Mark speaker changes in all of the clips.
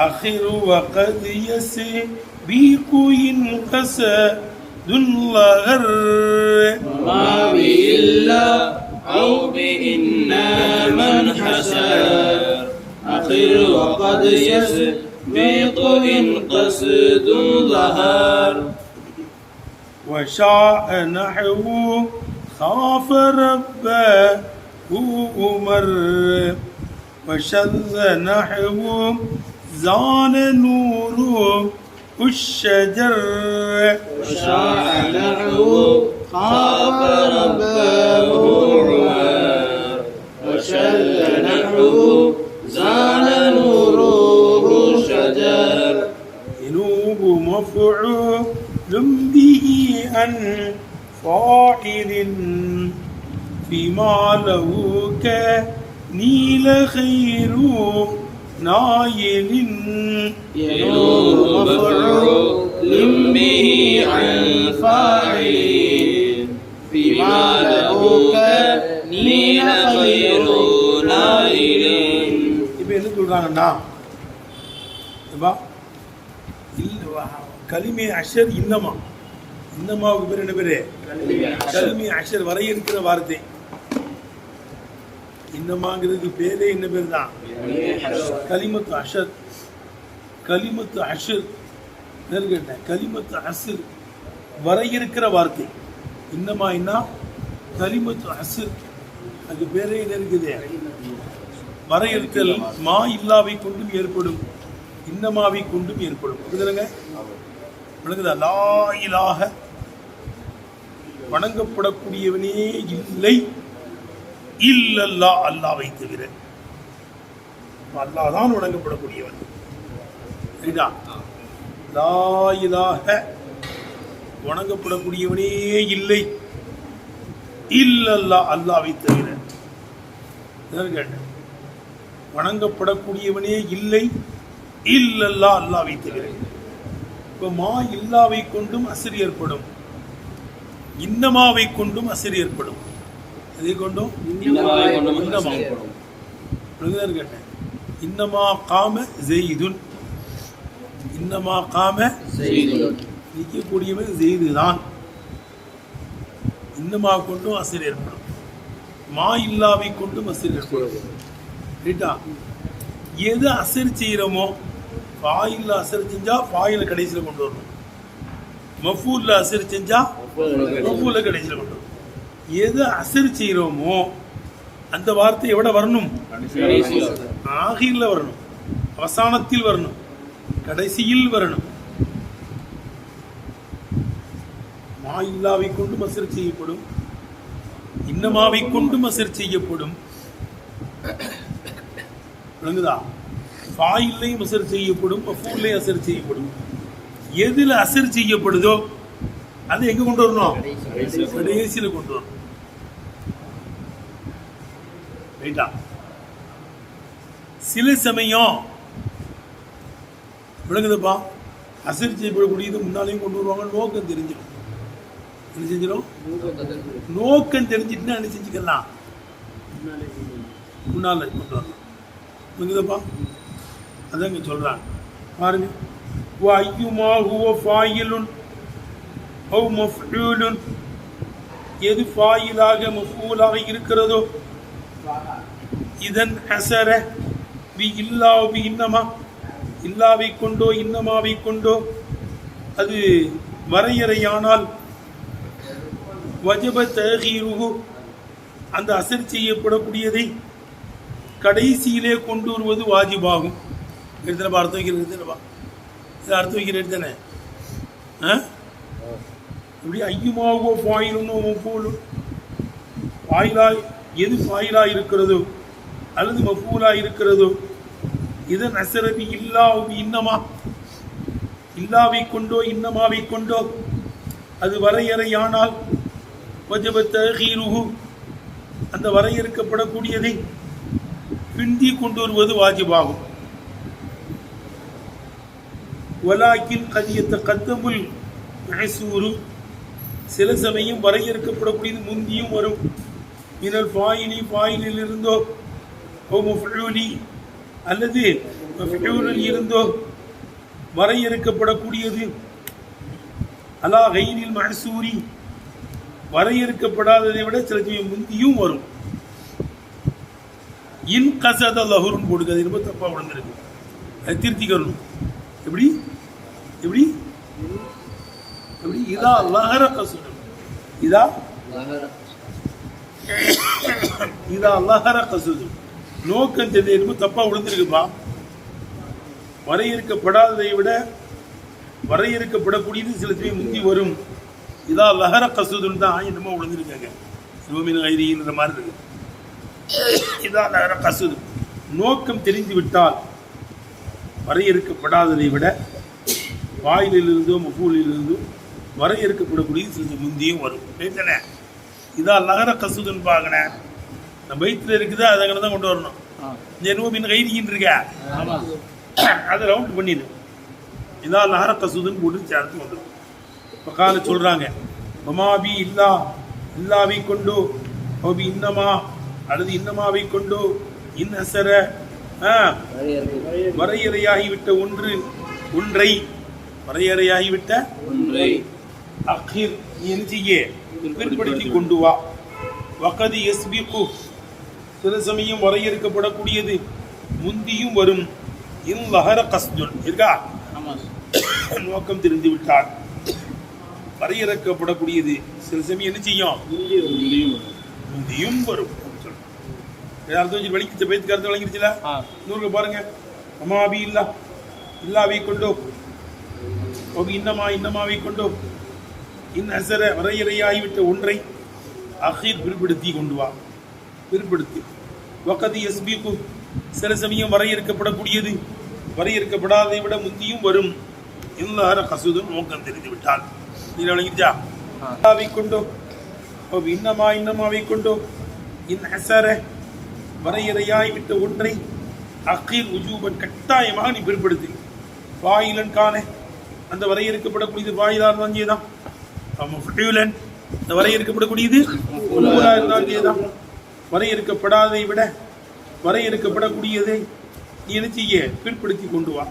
Speaker 1: أخر وقد يسبق إن قسد ظهر
Speaker 2: ما بإلا أو بإنا من حسر أخر وقد يسبق إن قسد ظهر
Speaker 1: وشاء نحو خاف ربه أمر وشذ نحو زان نور الشجر
Speaker 2: وشاع نحو خاف ربه عمر وشل نحو زان نوره الشجر
Speaker 1: ينوب مفعول به عن فاعل فيما له كنيل خير نايل
Speaker 2: ينوب مفعول به عن فاعل فيما له كنيل خير نائل.
Speaker 1: இப்போ என்ன சொல்றாங்கன்னா கலிமே அஷர் இன்னமாவுக்கு பேர் என்ன பேரு? கலிமே அஷர் வரையறுக்கிற வார்த்தை. இன்னமாங்கிறதுக்கு பேரே என்ன பேர் தான்? கலிமத்து அஷர். கலிமத்து அஷர் கேட்டேன். கலிமத்து அசர் வரையறுக்கிற வார்த்தை. இன்னமா என்ன? கலிமத்து அசர். அது பேரே என்ன இருக்குது? வரையறுத்தல். மா இல்லாவை கொண்டும் ஏற்படும், இன்னமாவை கொண்டும் ஏற்படும். புரியுதுங்க? விளங்குதா? லா இலாஹ வணங்கப்படக்கூடியவனே இல்லை இல்லல்லா அல்லாவை தவிர. அல்லாஹ் தான் வணங்கப்படக்கூடியவன். சரிதா? லா இலாஹ வணங்கப்படக்கூடியவனே இல்லை இல்லல்லா அல்லாவை தவிர. கேட்டேன். வணங்கப்படக்கூடியவனே இல்லை இல்லல்லா அல்லாவை தவிர. இப்போ மா இல்லாவை கொண்டும் அசர் ஏற்படும், இன்னமாவை கொண்டும் அசர் ஏற்படும். அதை கொண்டும் கேட்டேன். இன்னமா காம ஜெய்துன். இன்னமா காம நிற்கக்கூடியவன் ஜெய்து தான். இன்னமா கொண்டும் அசர் ஏற்படும், மா இல்லாவை கொண்டும் அசர் ஏற்படும். ரைட்டா? எது அசர் செய்யறோமோ, ஃபாயில்ல அசர் செஞ்சா ஃபாயில கடைசியில் கொண்டு வரணும், மஃபூல்ல அசர் செஞ்சா மஃபூல கடைசியில் கொண்டு வரணும். எது அசர் செய்யறோமோ அந்த வார்த்தை எவ்வளவு வரணும்? ஆகிர்ல வரணும், அவசானத்தில் வரணும், கடைசியில் வரணும். மா இல்லாவை கொண்டும் அசர் செய்யப்படும், இன்னமாவை கொண்டும் அசர் செய்யப்படும். விளங்குதா? ஃபாயில்லையும் அசர் செய்யப்படும், மஃபூல்லையும் அசர் செய்யப்படும். எதுல அசர் செய்யப்படுதோ அது எங்க கொண்டு வரணும்? கடைசியில் கொண்டு வரணும். ரைட்டா? சில சமயம் விளங்குதுப்பா, அசர் செய்யப்படக்கூடியது முன்னாலேயும் கொண்டு வருவாங்க. நோக்கம் தெரிஞ்சிடும். என்ன செஞ்சிடும்? நோக்கம் தெரிஞ்சிட்டுன்னா என்ன செஞ்சுக்கலாம்? முன்னால கொண்டு வரலாம். புரியுதுப்பா? அதாங்க சொல்றாங்க. பாருங்க. வஅய்யுமா ஹுவ ஃபாயிலுன் அவ் மஃஊலுன். எது ஃபாயிலாக மஃஊலாக இருக்கிறதோ, இதன் அஸர பி இல்லா பி இன்னமா, இல்லாவை கொண்டோ இன்னமாவை கொண்டோ அது வரையறையானால், வஜப தகீருஹு அந்த அசர் செய்யப்படக்கூடியதை கடைசியிலே கொண்டு வருவது வாஜிபாகும். எடுத்துனப்பா? அர்த்தம் வைக்கிறது எடுத்துனப்பா? இது அர்த்தம் வைக்கிற எடுத்தானே? இப்படி ஐயுமாவோ ஃபாயிலுன்னோ மஃபூலும். ஃபாயிலா எது ஃபாயிலா இருக்கிறதோ அல்லது மஃபூலா இருக்கிறதோ, இதன் அசரபி இல்லா இன்னமா, இல்லாவை கொண்டோ இன்னமாவை கொண்டோ அது வரையறையானால், வஜப தகீருஹு அந்த வரையறுக்கப்படக்கூடியதை பிந்தி கொண்டு வருவது வாஜிபாகும். வலாக்கின் கதியத்த கத்தமுல் மஹசூரு. சில சமயம் வரையறுக்கப்படக்கூடியது முந்தியும் வரும். மினல் ஃபாயிலி ஃபாயிலில் இருந்தோ, ஓ மஃஊலி அல்லது மஃஊலில் இருந்தோ வரையறுக்கப்படக்கூடியது அலா கைரில் மஹ்சூரி வரையறுக்கப்படாததை விட சில சமயம் முந்தியும் வரும். இன் கசத லஹுருன்னு போடுக்கிறது ரொம்ப தப்பாக விழுந்திருக்கு, அது திருத்திக்கணும். எப்படி எப்படி எப்படி இதா லஹர கசுது, இதா இதா லஹர கசுது நோக்கம் தெரியும் தப்பா விழுந்திருக்குப்பா. வரையறுக்கப்படாததை விட வரையறுக்கப்படக்கூடியது சில சமயம் முந்தி வரும். இதா லஹர கசுதுன்னு தான் என்னமோ விழுந்திருக்காங்க, ரோமின் ஐரின்ற மாதிரி இருக்கு. இதா லஹர கசுது நோக்கம் தெரிந்து விட்டால் வரையறுக்கப்படாததை விட வாயிலிருந்தோ மஃஊலிலிருந்தோ வரையறுக்கப்படக்கூடியது சில முந்தியும் வரும். ரைட்டானே? இதா லஹர கசுதுன்னு பாங்கண்ணே, நம்ம வயிற்றுல இருக்குதா அதை அங்கே தான் கொண்டு வரணும். இந்த ரோமின் ஐரின்னு இருக்க அதை ரவுண்ட் பண்ணிடு. இதா லஹர கசுதுன்னு போட்டு சேர்த்து வந்துடும். இப்போ கால சொல்கிறாங்க மமாபி இல்லா இல்லாவை கொண்டோ அபி இன்னமா அல்லது இன்னமாவை கொண்டோ இன்னசர வரையறையாகிவிட்ட ஒன்றை வரையறையாகிவிட்ட அகிர் நீ என்ன செய்ய பிற்படுத்தி கொண்டு வா. வகதி எஸ்பிகு சில சமயம் வரையறுக்கப்படக்கூடியது முந்தியும் வரும். இன் லஹர கஸ்துன் இருக்கா நோக்கம் தெரிந்து விட்டார் வரையறுக்கப்படக்கூடியது சில சமயம் என்ன செய்யும் முந்தியும் வரும். வலிக்கிச்ச பேச்சு கருத்து வழங்கிருச்சுல. இன்னொரு பாருங்க அம்மாபி இல்லா இல்லாவை கொண்டோ ஒபி இன்னமாவை கொண்டோ இன் அசர வரையறையாகிவிட்ட ஒன்றை அஹீர் பிற்படுத்தி கொண்டு வா. பிற்படுத்தி வகதி எஸ்பிகு சில சமயம் வரையறுக்கப்படக்கூடியது வரையறுக்கப்படாததை விட முந்தியும் வரும். இல்லார கசுதும் நோக்கம் தெரிந்து விட்டால் நீ வழங்கிச்சா இல்லாவை கொண்டோ ஒபி இன்னமாவை கொண்டோ இன் அசர வரையறையாகிவிட்ட ஒன்றை அகீர் உஜூபன் கட்டாயமாக நீ பிற்படுத்தி வாயிலன் காண அந்த வரையறுக்கப்படக்கூடியது வாயிலாக தான் செய்தான். இந்த வரையறுக்கப்படக்கூடியது இருந்தால் வரையறுக்கப்படாததை விட வரையறுக்கப்படக்கூடியதை நீ என்ன செய்ய பிற்படுத்தி கொண்டு வா.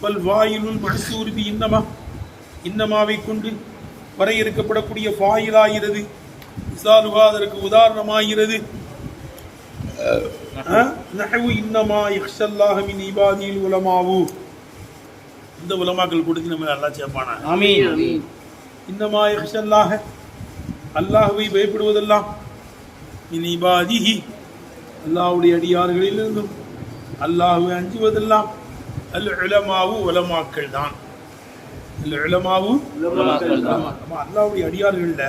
Speaker 1: பல் வாயிலுள் மஹ்சூரி இன்னமாவை கொண்டு வரையறுக்கப்படக்கூடிய வாயிலாகிறது இசாலுவா அதற்கு உதாரணமாகிறது. இன்னமா யக்ஷல்லாஹ மின் இபாதில் உலமாவு இந்த உலமாக்கள் கொடுத்து நம்ம நல்லா சேர்ப்பானா. ஆமீன். இன்னமா யக்ஷல்லாஹ அல்லாஹ்வை பயப்படுவதெல்லாம் மின் இபாதிஹி அல்லாஹ்வுடைய அடியார்களிலிருந்தும் அல்லாஹ்வை அஞ்சுவதெல்லாம் அல் உலமாவு உலமாக்கள் தான். அல் உலமாவு உலமாக்கள் தான். நம்ம அல்லாஹ்வுடைய அடியார்கள்ல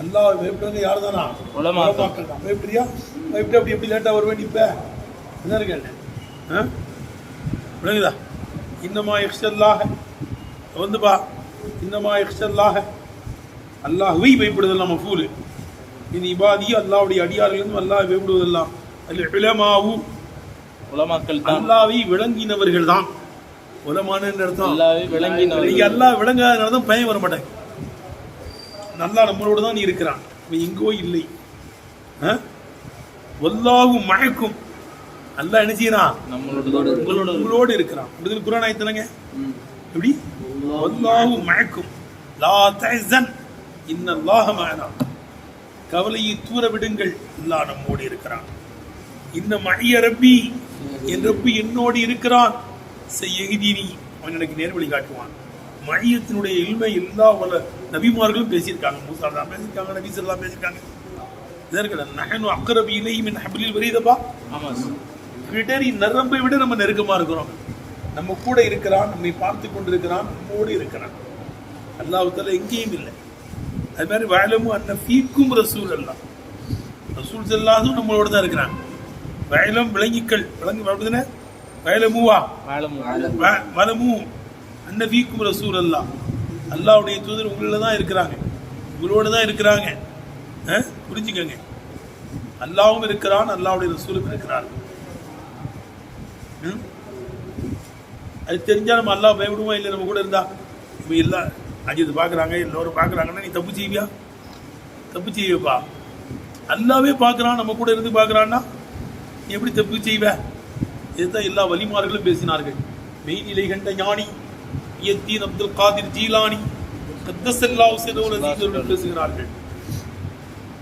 Speaker 1: அல்லாஹ் பயப்படுறவங்க யார் தானா? உலமாக்கள் தான். பயப்படுறியா? பயப்பட்டு அப்படி எப்படி லேட்டாக வருவேன் இப்போ என்ன இருக்கேன் விளங்குதா? இன்னமா யக்ஷல்லாஹ வந்துப்பா இன்னமா யக்ஷல்லாஹ அல்லாஹ்வை பயப்படுவதெல்லாம் மஃஊல் இன் இபாதி அல்லாஹ்வுடைய அடியார்களும் அல்லாஹ் பயப்படுவதெல்லாம் அல் உலமாவு உலமாக்கள் தான். அல்லாஹ்வை விளங்கினவர்கள் தான் உலமான அர்த்தம். நீங்க அல்லாஹ் விளங்காதனால தான் பயம் வர மாட்டாங்க. நல்லா நம்மளோடு தான் இருக்கிறான், எங்கோ இல்லை. வல்லாஹு மஅக்கும் அல்லாஹ் என்ன செய்யறான்? உங்களோடு இருக்கிறான். உங்களுக்கு குர்ஆன் ஆயத்துலங்க எப்படி வல்லாஹு மஅக்கும் லா தஹ்சன் இன்னல்லாஹ மஅனா கவலையை தூர விடுங்கள், அல்லாஹ் நம்மோடு இருக்கிறான். இன்ன மஅய ரப்பி என் ரப்பு என்னோடு இருக்கிறான். சய்யஹ்தினி அவன் எனக்கு நேர்வழி காட்டுவான். மஅயத்தினுடைய இல்மை எல்லா நபிமார்களும் பேசியிருக்காங்க. மூசா தான் பேசியிருக்காங்க, நபி ஸல்லல்லாஹு பேசியிருக்காங்க. நஹனு அக்ரபு இலைஹி மின் ஹப்லில் வரீதபா கிட்டரி நரம்பை விட நம்ம நெருக்கமா இருக்கிறோம். நம்ம கூட இருக்கிறான், நம்மை பார்த்து கொண்டிருக்கிறான், நம்மோடு இருக்கிறான். அல்லாஹ் தஆலா எங்கேயும் இல்லை. அது மாதிரி வஅலமு அன்ன ஃபீக்கும் ரசூல் அல்லாஹ் ரசூல் ஸல்லல்லாஹு நம்மளோட தான் இருக்கிறான். வஅலம் விளங்கிக்கள் விளங்கி வருதுனே வஅலமுவா வஅலமு அன்ன ஃபீக்கும் ரசூல் அல்லாஹ் அல்லாஹ்வுடைய தூதர் உங்களோட தான் இருக்கிறாங்க, உங்களோட தான் இருக்கிறாங்க. புரிஞ்சுக்கங்க, அல்லாஹ்வும் இருக்கிறான், அல்லாஹ்வுடைய ரசூலும் இருக்கிறார். அது தெரிஞ்சா நம்ம அல்லாஹ் பயப்படுவோம் இல்லை? நம்ம கூட இருந்தா இப்போ எல்லாம் அஜித் பார்க்குறாங்க, எல்லோரும் பார்க்குறாங்கன்னா நீ தப்பு செய்வியா? தப்பு செய்வியப்பா. அல்லாவே பார்க்குறான், நம்ம கூட இருந்து பார்க்குறான்னா நீ எப்படி தப்பு செய்வ? இதுதான் எல்லா வலிமார்களும் பேசினார்கள். மெய்நிலை கண்ட ஞானி யத்தீன் அப்துல் காதிர் ஜீலானி கத்தஸல்லாஹு சிர்ரஹு அஸீஸ் அவர்கள் பேசுகிறார்கள்.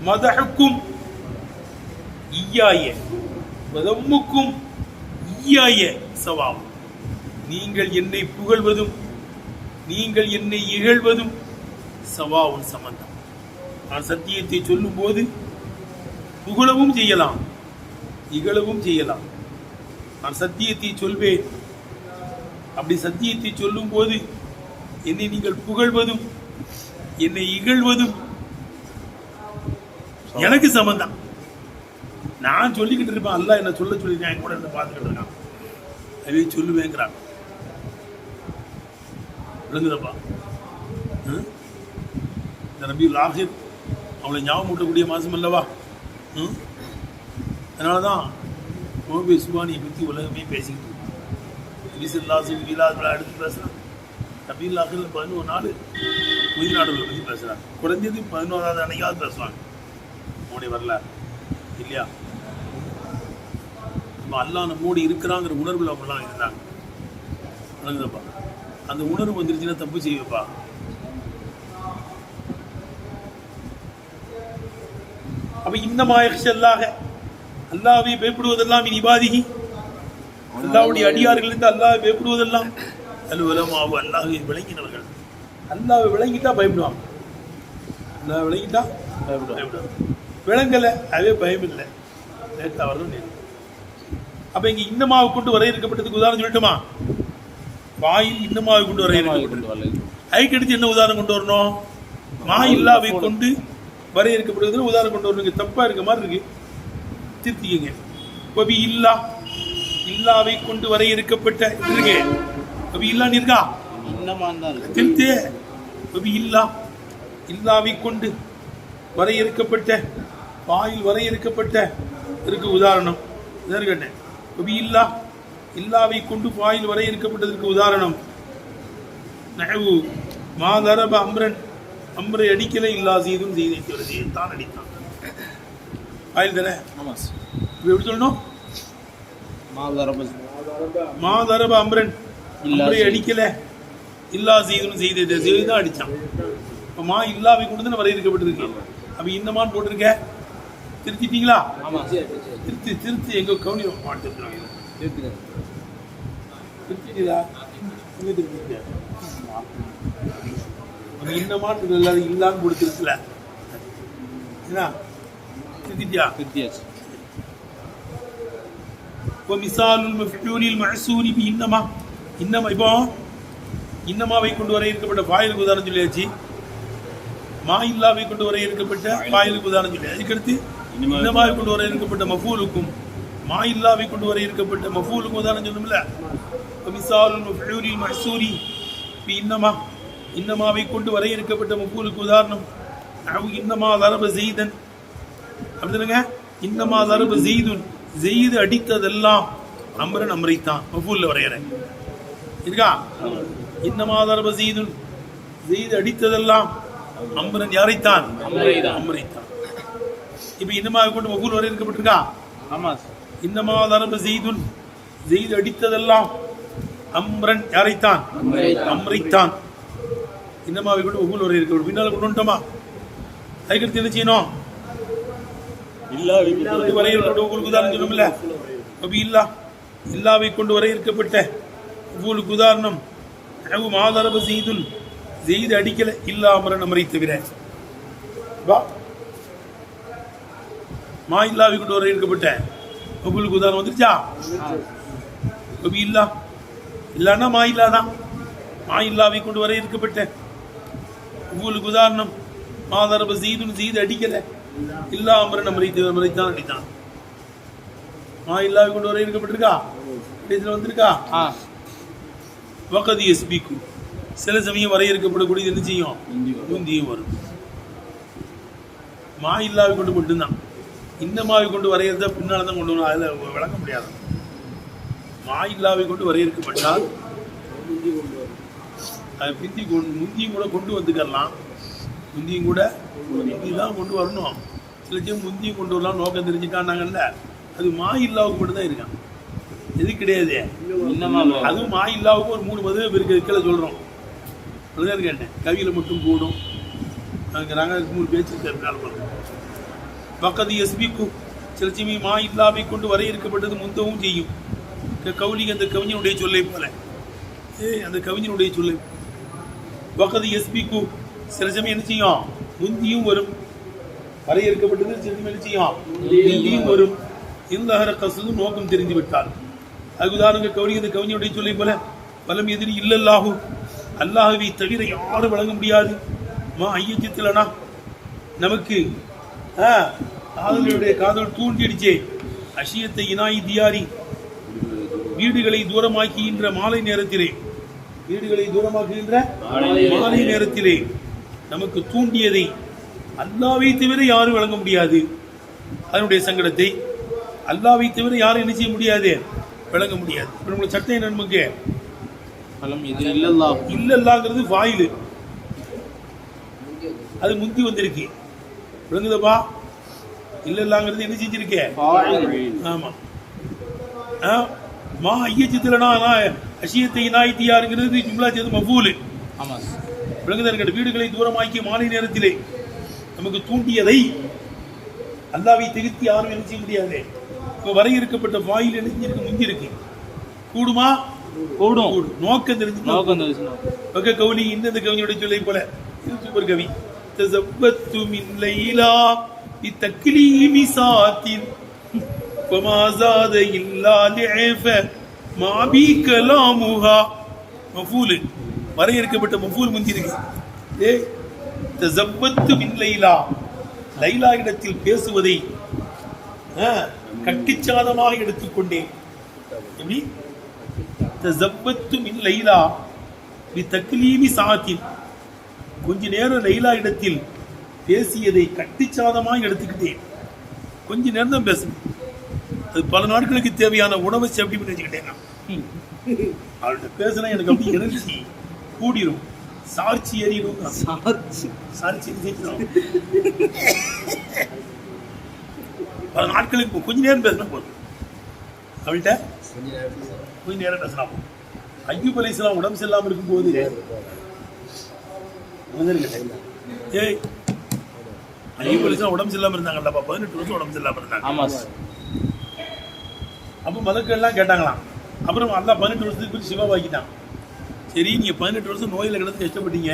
Speaker 1: மதஹுக்கும் இய்யாய வதம்முக்கும் இய்யாய சவாம். நீங்கள் என்னை புகழ்வதும் நீங்கள் என்னை இகழ்வதும் சவாவுன் சம்பந்தம். நான் சத்தியத்தை சொல்லும் போது புகழவும் செய்யலாம், இகழவும் செய்யலாம். நான் சத்தியத்தை சொல்வேன். அப்படி சத்தியத்தை சொல்லும் போது என்னை நீங்கள் புகழ்வதும் என்னை இகழ்வதும் எனக்கு சம்பந்தம். நான் சொல்லிக்கிட்டு இருப்பேன், அல்லாஹ் என்ன சொல்ல சொல்லிருக்கேன், என் கூட என்ன பார்த்துக்கிட்டு இருக்கான், அதே சொல்லுவேங்கிறான். விளங்குதப்பா? இந்த ரபியுல் ஆகிர் அவளை ஞாபகம் ஊட்டக்கூடிய மாதம் அல்லவா? அதனால தான் மோபி சுபானியை பற்றி உலகமே பேசிக்கிட்டு அடுத்து பேசுகிறான். ரபியுல் ஆகிரில் 11 நாள் உயிர் நாடுகளை பற்றி பேசுகிறாங்க. குறைஞ்சது 11வது அன்னைக்காவது பேசுவாங்க. நம்முடைய வரலாறு இல்லையா? நம்ம அல்லாஹ் நம்மோடு இருக்கிறாங்கிற உணர்வில் அவங்களாம் இருந்தாங்க. விளங்குதப்பா? அந்த உணர்வு வந்துருச்சுன்னா தப்பு செய்வப்பா. அப்ப இந்த மாயல்லாக அல்லாஹ்வை பயப்படுவதெல்லாம் இபாதிகி, அல்லாஹ்வுடைய அடியார்கள் இருந்து அல்லாஹ்வை பயப்படுவதெல்லாம் அலுவலமாவு அல்லாஹ்வை விளங்கினவர்கள். அல்லாஹ்வை விளங்கிட்டா பயப்படுவாங்க. அல்லாஹ் விளங்கிட்டா பயப்படுவாங்க. விளங்கலை அதே பயம் இல்லை, லேட்டா வரணும். அப்ப இங்க இன்னமாவை கொண்டு வரையறுக்கப்பட்டதுக்கு உதாரணம் சொல்லட்டுமா? வாயில் இன்னமாவை கொண்டு வரையறுக்கப்பட்டது. அதுக்கு எடுத்து என்ன உதாரணம் கொண்டு வரணும்? மா இல்லாவை கொண்டு வரையறுக்கப்படுவதில் உதாரணம் கொண்டு வரணும். தப்பா இருக்க மாதிரி இருக்கு, திருத்திக்கங்க. பபி இல்லா, இல்லாவை கொண்டு வரையறுக்கப்பட்ட இருக்கு. பபி இல்லான்னு இருக்கா? திருத்து. பபி இல்லா, இல்லாவை கொண்டு வரையறுக்கப்பட்ட, வாயில் வரையறுக்கப்பட்ட இருக்கு உதாரணம். கேட்டேன். பபி இல்லா, இல்லாவை கொண்டு வாயில் வரையறுக்கப்பட்டதற்கு உதாரணம் நஹவு மா தரப அம்ரன், அம்ரை அடிக்கலை இல்லா செய்தும் செய்தான் அடித்தான். வாயில் தானே எப்படி சொல்லணும்? மா தரப அம்ரன், அம்ரை அடிக்கலை இல்லா செய்தும் செய்தான் அடித்தான். இப்போ மா இல்லாவை கொண்டு தானே வரையறுக்கப்பட்டிருக்கு. அப்போ இந்த மான் போட்டிருக்க, திருத்திட்டீங்களா? திருத்தி எங்க கவுனியம் மாட்டுறாங்க. இந்த மாட்டு எல்லாரும் இல்லான்னு கொடுத்துருக்குல, திருத்திட்டியா? இன்னமா இப்போ இன்னமாவை கொண்டு வர இருக்கப்பட்ட பாயலுக்கு உதாரணம் சொல்லியாச்சு. மா இல்லாவை கொண்டு வர இருக்கப்பட்ட பாயலுக்கு உதாரணம் சொல்லி, அதுக்கடுத்து இன்னமாவை கொண்டு வர இருக்கப்பட்ட மஃபூலுக்கும் மா இல்லாவை கொண்டு வர இருக்கப்பட்ட மஃபூலுக்கும் உதாரணம் சொல்லணும்ல. மிசாலுல் மஃபூலில் மஹ்சூரி பி இன்னமா, இன்னமாவை கொண்டு வர இருக்கப்பட்ட மஃபூலுக்கு உதாரணம் இன்னமா தரப ஸெய்தன். அப்படிதானங்க? இன்னமா தரப ஸெய்துன், ஸெய்து அடித்ததெல்லாம் அம்ரன் அம்ரைத்தான். மஃபூல்ல வரையறேன் இருக்கா? இன்னமா தரப ஸெய்துன், ஸெய்து அடித்ததெல்லாம் அம்ரன் யாரைத்தான்? அம்ரைத்தான். இப்ப இன்னமாவை கொண்டு மஃபூல் வரை இருக்கப்பட்டிருக்கா? ஆமா. இன்னமா தரப ஸெய்துன், ஸெய்து அடித்ததெல்லாம் அம்ரன் யாரைத்தான்? அம்ரைத்தான். இன்னமாவை கொண்டு மஃபூல் வரை இருக்கப்பட்டு பின்னால கொண்டு வந்துட்டோமா? அதுக்கடுத்து என்ன செய்யணும்? இல்லாவை கொண்டு வரை இருக்கப்பட்ட மஃபூலுக்கு உதாரணம் சொல்லணும்ல. அப்ப இல்லாவை கொண்டு வரை இருக்கப்பட்ட மஃபூலுக்கு உதாரணம் மா தரப ஸெய்துன், ஸெய்து அடிக்கல இல்லா அம்ரன் அம்ரை தவிர. மா இல்லாவை கொண்டு வர இருக்கப்பட்ட மஃபூலுக்கு உதாரணம் வந்துருச்சா? இல்லா இல்லன்னா மா இல்லாதான். மா இல்லாவை கொண்டு வர இருக்கப்பட்ட மஃபூலுக்கு உதாரணம் மா தரப ஸெய்துன், ஸெய்து அடிக்கல இல்லா அம்ரன் அம்ரைத்தான் அடித்தான். மா இல்லாவை கொண்டு வர இருக்கப்பட்டிருக்கா? இதுல வந்திருக்கா? வகதி எஸ்பிக்கு சில சமயம் வரையறுக்கப்படக்கூடியது என்ன செய்யும்? முந்தியும் வரும். மா இல்லாவை கொண்டு மட்டும்தான். இந்த மாவை கொண்டு வரையறத பின்னால தான் கொண்டு வரணும். அதில் விளக்க முடியாது. மா இல்லாவை கொண்டு வரையறுக்கப்பட்டால் அதை பிந்தி முந்தியும் கூட கொண்டு வந்துக்கலாம். முந்தியும் கூட முந்தி தான் கொண்டு வரணும். சில சமயம் முந்தியும் கொண்டு வரலாம் நோக்கம் தெரிஞ்சுக்காண்டாங்கல்ல, அது மா இல்லாவுக்கு மட்டும் தான் இருக்கான். எது கிடையாது. அதுவும் மா இல்லாவுக்கு ஒரு 3 மதுவை இருக்கிற கீழே சொல்றோம். அதுதான் கேட்டேன். கவியில மட்டும் கூடும் நாங்கள் 3 பேச்சு தெரிஞ்சாலும் பக்கத்து எஸ்பிக்கு சில சமயம் மா இல்லாவை கொண்டு வரையறுக்கப்பட்டது முந்தவும் செய்யும். கவுலி அந்த கவிஞனுடைய சொல்லை போல அந்த கவிஞனுடைய சொல்லை பக்கத்து எஸ்பிக்கு சில சமயம் என்ன செய்யும், முந்தியும் வரும். வரையறுக்கப்பட்டது சில சமயம் என்ன செய்யும், முந்தியும் வரும். இந்த கசுது நோக்கம் தெரிந்து விட்டால் அது உதாரணங்க கவுலி அந்த கவிஞனுடைய சொல்லை போல பலம் எதிரி இல்லல்லாஹு அல்லாஹுவை தவிர யாரும் வழங்க முடியாது. மா ஐயத்திலனா நமக்கு காதலுடைய காதல் தூண்டிடுச்சே. அஷியத்தை இனாயி தியாரி வீடுகளை தூரமாக்குகின்ற மாலை நேரத்திலே மாலை நேரத்திலே நமக்கு தூண்டியதை அல்லாஹ்வை தவிர யாரும் வழங்க முடியாது. அதனுடைய சங்கடத்தை அல்லாஹ்வை தவிர யாரும் என்ன செய்ய முடியாது, விளங்க முடியாது. இப்போ நம்மளுக்கு சட்டம் என்ன நமக்கு இல்லல்லாங்கிறது வாயிலு அது முந்தி வந்திருக்கு. விளங்குதப்பா? இல்லல்லாங்கிறது என்ன செஞ்சிருக்கேன்? ஆமா. மா ஐயத்திலனா அஷியத்தை இனாய்த்தியாருங்கிறது ஜும்லா செய்து மஃபூலு. விளங்குதல் வீடுகளை தூரமாக்கிய மாலை நேரத்திலே நமக்கு தூண்டியதை அல்லாஹ்வை திரித்து யாரும் என்ன செய்ய முடியாது. இப்போ வரையறுக்கப்பட்ட வாயில் எழுந்திருக்கு முந்தி இருக்கு. கூடுமா? கூடும். நோக்கம் தெரிஞ்சு கவுலி இந்த கவிஞனுடைய சொல்லை போல சூப்பர் கவி தஸவ்வத்து மின் லைலா பிதக்லீமி சாத்தின் வமா ஸாத இல்லா லிஃப மா பி கலாமுஹா. மஃபூல் வரையறுக்கப்பட்ட மஃபூல் முந்தி இருக்கு. தஸவ்வத்து மின் லைலா லைலா இடத்தில் பேசுவதை கட்டிச்சாதமாக எடுத்துக்கொண்டேன். எப்படி? தஸவ்வத்து மின் லைலா பிதக்லீமி சாத்தின் கொஞ்ச நேரம் லைலா இடத்தில் பேசியதை கட்டிச்சாதமாக எடுத்துக்கிட்டேன். கொஞ்ச நேரம் தான் பேசணும். அது பல நாட்களுக்கு தேவையான உணவை சேஃப்டி பண்ணி வச்சுக்கிட்டேன். அவர்கிட்ட பேசினா எனக்கு அப்படி எனர்ஜி கூடிரும், சார்ச்சி ஏறிடும். சார்ச்சி பல நாட்களுக்கு கொஞ்ச நேரம் பேசினா போதும். அவள்கிட்ட கொஞ்ச நேரம் பேசினா போதும். ஐயூப் அலைஹிஸ்ஸலாம் உடம்பு சரியில்லாமல் இருக்கும்போது ஐயூப் அலைஹிஸ்ஸலாம் உடம்பு சரியில்லாமல் இருந்தாங்கல்லப்பா, 18 வருஷம் உடம்பு சரியில்லாமல் இருந்தாங்க. அப்போ மலக்குகள்லாம் கேட்டாங்களாம். அப்புறம் அல்லாஹ் 18 வருஷத்துக்கு போய் சிவாவாக்கிட்டான். சரி, நீங்கள் 18 வருஷம் நோயில் கிடந்து கஷ்டப்பட்டீங்க,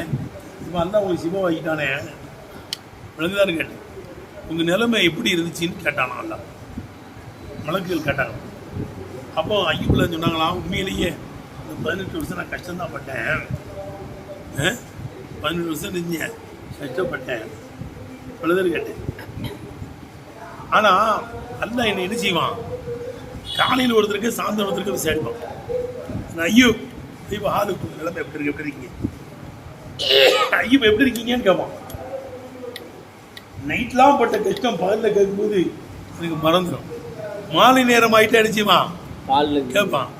Speaker 1: இப்போ அல்லாஹ் உங்களுக்கு சிவாவாக்கிட்டானே, விளங்குதான்னு கேட்டேன். உங்கள் நிலைமை எப்படி இருந்துச்சுன்னு கேட்டானா அல்லாஹ். மலக்குகள் கேட்டாங்க. அப்போ ஐயூப்ல சொன்னாங்களாம், உண்மையிலேயே இந்த 18 வருஷம் நான் கஷ்டம்தான் பட்டேன். 18 வருஷம் இருந்தீங்க, கஷ்டப்பட்டேன், பலதர் கேட்டேன். ஆனால் அல்லாஹ் என்னை என்ன செய்வான், காலையில் ஒருத்தருக்கு சாயந்தரம் ஒருத்தருக்கு விசாரிப்பான். ஐயோ இப்போ ஹாலுக்கு நிலைமை எப்படி இருக்கீங்க, ஐயோ எப்படி இருக்கீங்கன்னு கேட்பான். நைட்லாம் பட்ட கஷ்டம் பகலில் கேட்கும்போது எனக்கு மறந்துடும். மாலை நேரம் ஆகிட்டே நினைச்சுவான் கேட்பான்.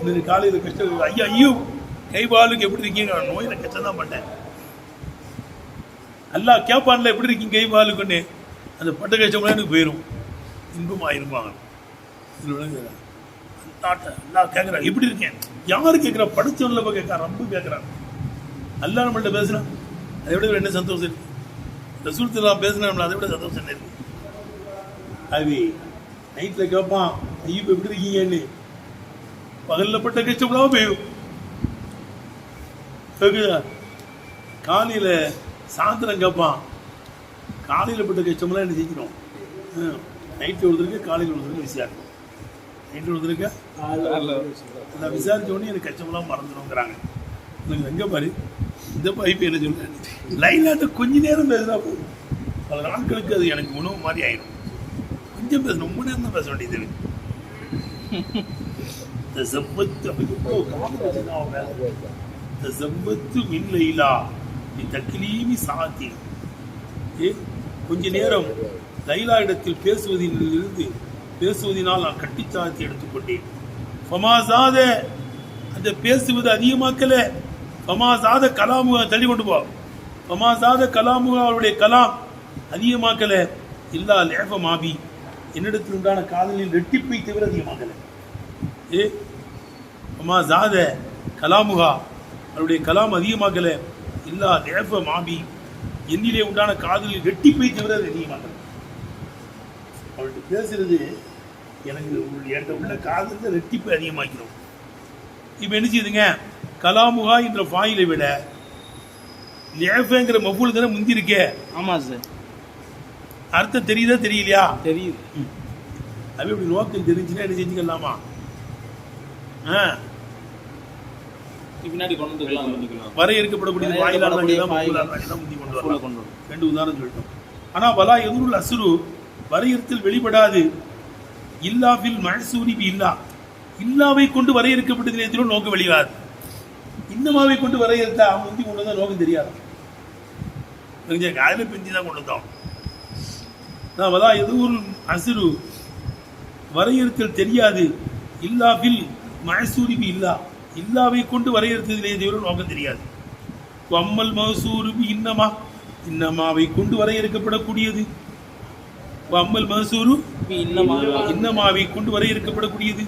Speaker 1: இன்னைக்கு காலையில் கஷ்டம், ஐயோ ஐயோ கை பாலுக்கு எப்படி இருக்கீங்க, நோயில் கஷ்டம் தான் பட்டேன். எல்லாம் கேட்பான்ல எப்படி இருக்கீங்க கை பாலுக்குன்னு, அந்த பட்ட கஷ்டம்லாம் எனக்கு போயிடும், இன்பமாக இருப்பாங்க. எல்லாம் கேட்குறான் எப்படி இருக்கேன், யாரு கேட்குறா, படித்தவன்ல போய் கேட்குறான், ரொம்ப கேட்குறான். எல்லாம் நம்மள்ட்ட பேசுகிறான், அதை விட என்ன சந்தோஷம் இருக்கு. ரசூலுல்லாஹ் பேசினா அதை விட சந்தோஷம் இருக்கு. அது நைட்டில் கேட்பான், ஐயோ எப்படி இருக்கீங்கன்னு. பகலில் பட்ட கஷ்டம்லாம் போயும் கேட்குதா. காலையில் சாயந்தரம் கேட்பான், காலையில் பட்ட கஷ்டம்லாம் என்ன செஞ்சிடும். நைட்டில் ஒருத்தருக்கு காலையில் ஒருத்தருக்கு விசாரிக்கும். நைட்டில் ஒருத்தருக்கு நான் விசாரித்த உடனே எனக்கு கஷ்டம்லாம் மறந்துடும்ங்கிறாங்க. எனக்கு எங்கே பாரு இந்த பைப்பு என்ன சொல்கிறேன், லைனாட்டு கொஞ்ச நேரம் பேசுனா போதும், பல நாட்களுக்கு அது எனக்கு உணவு மாதிரி ஆயிடும். கொஞ்சம் பேசணும், ரொம்ப நேரம் தான் பேச வேண்டியது. கொஞ்ச நேரம் லைலா இடத்தில் பேசுவதினால் நான் கட்டிச்சாத்தி எடுத்துக்கொண்டேன். அந்த பேசுவது அதிகமாக்கல. ஃபமாசாத கலாமுக தள்ளி கொண்டு போ. ஃபமாசாத கலாமுக அவருடைய கலாம் அதிகமாக்கல. இல்லா லேஃப மாபி என்னிடத்தில் உண்டான காதலில் ரெட்டிப்பை தவிர அதிகமாக்கல. ஏ அம்மா ஜாத கலாமுகா அவருடைய கலாம் அதிகமாக்கல இல்லா தேவ மாபி என்னிலே உண்டான காதலில் ரெட்டிப்பை தவிர அது அதிகமாக்கல. அவர்கிட்ட பேசுறது எனக்கு என்கிட்ட உள்ள காதலில் ரெட்டிப்பை அதிகமாக்கிறோம். இப்போ என்ன செய்யுதுங்க, கலாமுகா என்ற ஃபாயிலை விட லேஃபேங்கிற மஃபூல் தானே முந்தி இருக்கே.
Speaker 2: ஆமாம் சார்.
Speaker 1: அர்த்தம் தெரியுதா தெரியலையா?
Speaker 2: தெரியுது.
Speaker 1: அது இப்படி நோக்கம் தெரிஞ்சுன்னா என்ன செஞ்சுக்கலாமா?
Speaker 2: பின்னாடி கொண்டு வந்துக்கலாம்.
Speaker 1: வரையறுக்கப்படக்கூடிய வாயிலான முந்தி கொண்டு வரலாம். ரெண்டு உதாரணம் சொல்லிட்டோம். ஆனால் வலா எதிருள் அசுரு வரையறுத்தல் வெளிப்படாது. இல்லாவில் மழசூரி இல்லா இல்லாவை கொண்டு வரையறுக்கப்பட்டது நேரத்திலும் நோக்கம் வெளியாது. இன்னமாவை கொண்டு வரையறுத்தா முந்தி கொண்டு வந்தா நோக்கம் தெரியாது. காலையில் பிஞ்சு தான் கொண்டு வந்தோம். நான் வலா எதிருள் அசுரு வரையறுத்தல் தெரியாது. இல்லாவில் மழசூரி இல்லா இல்லாவை கொண்டு வரையறுத்ததிலே தேவரும் நோக்கம் தெரியாது. அம்மல் மசூருபி இன்னமாவை கொண்டு வரையறுக்கப்படக்கூடியது. அம்மல் மசூரு இன்னமாவை கொண்டு வரையறுக்கப்படக்கூடியது.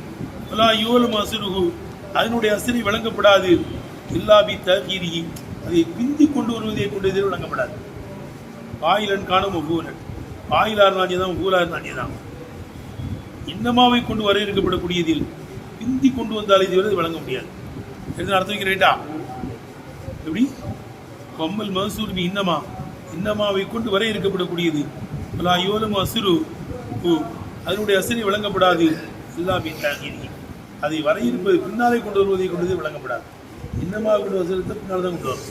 Speaker 1: அதனுடைய அசரி வழங்கப்படாது. இல்லாபி தகீரி அதை பிந்தி கொண்டு வருவதை கொண்டு வழங்கப்படாது. பாயிலன் காணும் ஒவ்வொருவன் பாயிலார் நாட்டியதான் ஊரார் நாட்டியதான். இன்னமாவை கொண்டு வரையறுக்கப்படக்கூடியதில் பிந்தி கொண்டு வந்தாலே இது வழங்க முடியாது. எது அர்த்தம் வைக்கிறேட்டா? எப்படி கொம்மல் மசூர்பி இன்னமாவை கொண்டு வரையறுக்கப்படக்கூடியது. யோலும் அசுரு அதனுடைய அசரி வழங்கப்படாது. இல்லாபி தகீரி அதை வரையிருப்பது பின்னாலே கொண்டு வருவதை கொண்டு வழங்கப்படாது. இன்னமாக கொண்டு வசூலத்தை பின்னால் தான் கொண்டு வரும்.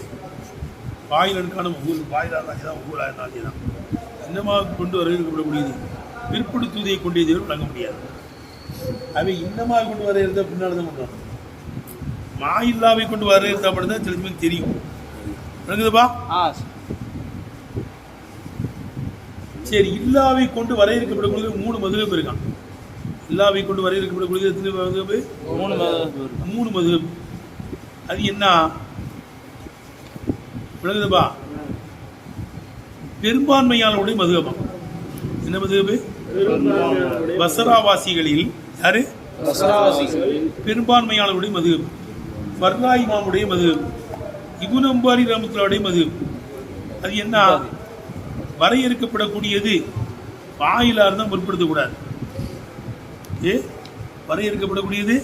Speaker 1: பாயிலனுக்கான பாயிலார் நாட்டியதான் ஊரார் நாட்டியதான். இன்னமாக கொண்டு வரையறுக்கப்படக்கூடியது பிற்படுத்துவதை கொண்டே வழங்க முடியாது. அவை இன்னமாக கொண்டு வரையிருந்தா பின்னால் தான் கொண்டு வரணும். மாயில்லாவை கொண்டு வரையிருந்தா மட்டும்தான் சில சமயம் தெரியும். விளங்குதுப்பா? சரி, இல்லாவை கொண்டு வரையறுக்கப்படக்கூடிய 3 மதுஹப் இருக்கான். இல்லாவை கொண்டு வரையறுக்கப்படக்கூடிய எத்தனை மதுஹப்? 3 மதுஹப். அது என்ன? விளங்குதுப்பா? பெரும்பான்மையாளருடைய மதுஹப். என்ன மதுஹப்? பஸ்ராவாசிகளில் யாரு? பெரும்பான்மையாளருடைய மதுஹப். ஃபர்லா இமாமுடைய மதுஹப். இப்னு அம்பாரி ரஹ்மத்துல்லாஹி மதுஹப். அது என்ன? வரையறுக்கப்படக்கூடியது பாயிலா இருந்தா முற்படுத்தக்கூடாது. வரையறுக்கப்படக்கூடியது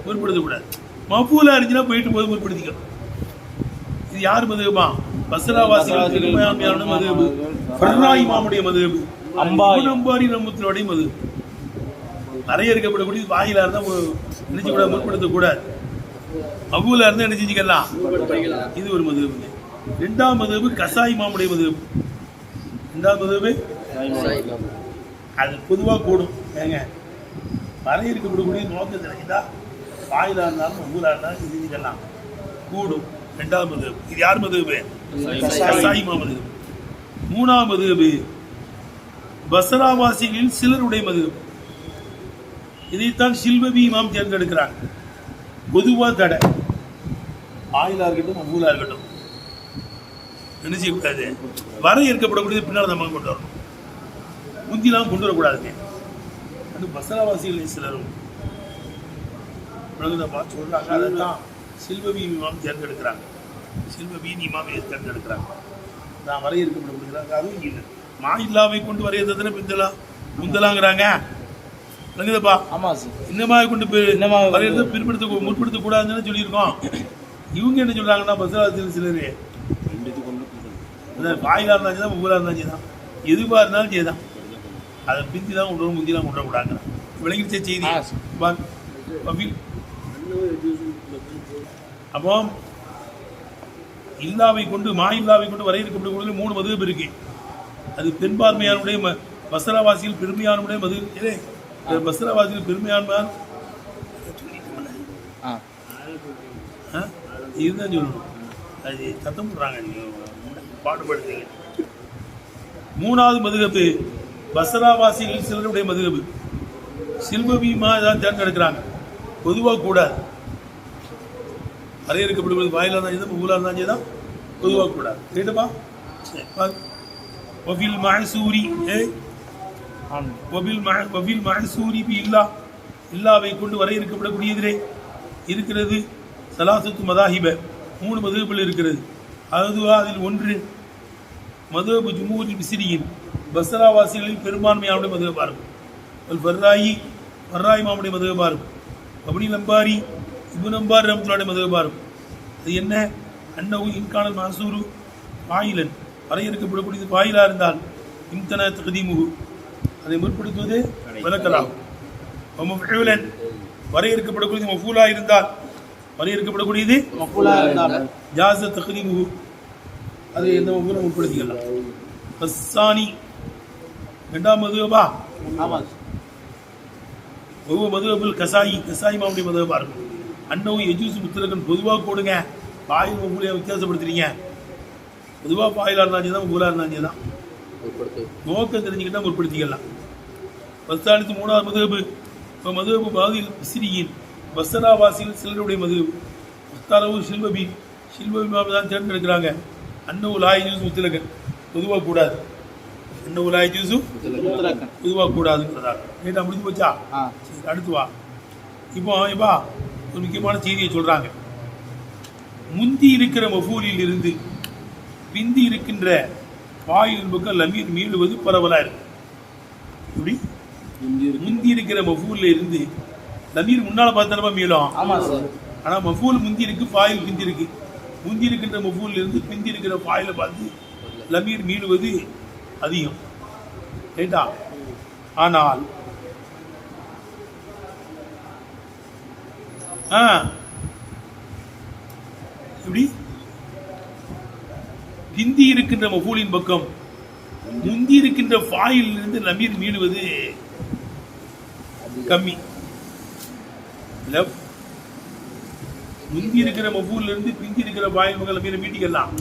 Speaker 1: முற்படுத்தக்கூடாது. மஃபூலா இருந்துச்சுன்னா போயிட்டு போது முற்படுத்திக்கணும். இது யார் மதுஹபா? பஸ்ராவாசிகள் பெரும்பான்மையான மதுஹப். ஃபர்லா இமாமுடைய மதுஹப். இப்னு அம்பாரி ரஹ்மத்துல்லாஹி மதுஹப். வரையறுக்கப்படக்கூடியது வாயிலா இருந்தா நினைச்சு கூட முற்படுத்தக்கூடாது. மஃபூலா இருந்தா என்ன செஞ்சுக்கலாம்? இது ஒரு மதுஹப். 2ஆம் மதுஹப் கசாய் இமாமுடைய மதுஹப். 2ஆம் மதுஹப் அது பொதுவாக கூடும். ஏங்க வரையறுக்கப்படக்கூடிய நோக்கம் தெரிஞ்சுதா வாயிலா இருந்தாலும் மஃபூலா இருந்தாலும் செஞ்சுக்கலாம் கூடும். 2ஆம் மதுஹப். இது யார் மதுஹப்? கசாய் இமாம் மதுஹப். 3ஆம் மதுஹப் பஸ்ராவாசிகளில் சிலருடைய மதுஹப். இதைத்தான் சில்வபி இமாம் தேர்ந்தெடுக்கிறாங்க. பொதுவாக தடை ஆயிலா இருக்கட்டும் மஃபூலா இருக்கட்டும் என்ன செய்யக்கூடாது, வரையறுக்கப்படக்கூடியது பின்னால் நம்ம கொண்டு வரணும். முந்திலாம் கொண்டு வரக்கூடாதுங்க. அது பஸ்ராவாசிகள் சிலரும் சொல்றாங்க. அதான் சில்வபி இமாம் தேர்ந்தெடுக்கிறாங்க. சில்வபியின் இமாம் தேர்ந்தெடுக்கிறாங்க. நான் வரையறுக்கப்படக்கூடியதாக அதுவும் இல்லை. மாயில்லாவை கொண்டு வரையறதுன்னு முந்தலாங்கிறாங்க. விளங்குதப்பா? இன்னமாக கொண்டு வரையறத முற்படுத்த கூடாதுன்னு சொல்லியிருக்கோம். இவங்க என்ன சொல்றாங்கன்னா பஸ்ராவாசிகள் சிலர் வாயிலா இருந்தாச்சு தான் ஊரா இருந்தாச்சு தான் எதுவாக இருந்தாலும் செய்தான் அதை பிந்தி தான் கொண்டு வரும் முந்திலாம் கொண்டு வரக்கூடாங்க. விளங்கிடுச்ச செய்தி. அப்போ இல்லாவை கொண்டு மாயில்லாவை கொண்டு வரையறுக்கப்படக்கூடிய 3 மதுஹப் இருக்கு. அது பெரும்பான்மையானுடைய பஸ்ராவாசிகள் பெருமையானுடைய மதுஹப். பஸ்ராவாசிகள் பெருமையான்மையான் இதுதான் சொல்லணும். அது சத்தம் போடுறாங்க, பாடுபடுத்தீங்க. 3ஆவது மதுஹப் பஸ்ராவாசிகள் சிலருடைய மதுஹப். சில்வபீமா தான் தேர்ந்தெடுக்கிறாங்க. பொதுவாக கூடாது. வரையறுக்கப்படுவது வாயிலா தான் ஊலா தான் தான் பொதுவாக கூடாது. கேட்டுப்பா? வபில் மஹசூரி வபில் மஹசூரி பி இல்லா இல்லாவை கொண்டு வரையறுக்கப்படக்கூடியதிலே இருக்கிறது சலாசத்து மதாஹிப 3 மதுஹபுகள் இருக்கிறது. அதில் ஒன்று மதுஹபு ஜுமூரில் மிஸ்ரியின் பஸ்ராவாசிகளில் பெரும்பான்மையானுடைய மதுஹபா இருக்கும். ஃபர்ராயி மாமுடைய மதுஹபா இருக்கும். அப்னி லம்பாரி இப்னு அம்பார் ரஹ்மத்துல்லாஹி மதுஹபா இருக்கும். அது என்ன? அன்னஹு இன்கானல் மன்சூரு ஃபாயிலன் வரையறுக்கப்படக்கூடியது ஃபாயிலா இருந்தால் இம்தன தக்தீமுஹு அதை முற்படுத்துவது விலக்கலாம். மஃஊலன் வரையறுக்கப்படக்கூடியது மஃஊலா இருந்தால் வரையறுக்கப்படக்கூடியது
Speaker 2: மஃஊலா இருந்தால்
Speaker 1: ஜாஸ தக்தீமுஹு அதை எந்த மஃஊலை முற்படுத்திக்கலாம். ஃபஸ்ஸானி இரண்டாம் மதுஹபா
Speaker 2: ஆமா
Speaker 1: மதுஹபுல் கசாயி மாமுடைய மதுஹபா இருக்கும். அன்னஹு யஜூஸு முத்லகன் பொதுவாக போடுங்க. ஃபாயில் மஃஊலை வித்தியாசப்படுத்துறீங்க. பொதுவாக ஃபாயிலா இருந்தாலும் தான் மஃஊலா இருந்தாலும் தான் நோக்கம் தெரிஞ்சுக்கிட்டா முற்படுத்திக்கலாம். பஸ்தானித்து 3வது மதுஹபு மதுஹபு பாதில் மிஸ்ரியின் பஸ்ராவாசியில் சிலருடைய மதுஹபு முஸ்தாரவு ஷில்பபி தான் தேர்ந்தெடுக்கிறாங்க. அன்னஹு லா யஜூஸு முத்லகன் பொதுவாக கூடாது. அன்னஹு லா யஜூஸு பொதுவாக கூடாதுங்கிறதா நேற்றா முடிஞ்சு போச்சா? சரி, அடுத்து வா. இப்போ ஒரு முக்கியமான செய்தியை சொல்றாங்க. முந்தி இருக்கிற மஃஊலில் இருந்து பிந்தி இருக்கின்ற ஃபாயில் பக்கம் லமீர் மீளுவது பரவலா இருக்கு. இப்படி முந்தி இருக்கிற மஃஊல்ல இருந்து லமீர் முன்னால பார்த்தா மீளும். ஆனா மஃஊல் முந்தி இருக்கு, ஃபாயில் பிந்தி இருக்கு. முந்தி இருக்கின்ற மஃஊல்ல இருந்து பிந்தி இருக்கிற ஃபாயில பார்த்து லமீர் மீளுவது அதிகம். ரைட்டா? ஆனால் இப்படி பிந்தி இருக்கின்ற மஃஊலின் பக்கம் முந்தி இருக்கின்ற ஃபாயில் இருந்து லமீர் மீளுவது கம்மி. முந்தி இருக்கிற மஃஊல்ல இருந்து பிந்தி இருக்கிற ஃபாயில் பக்கம் லமீரை மீட்டிக்கலாம்.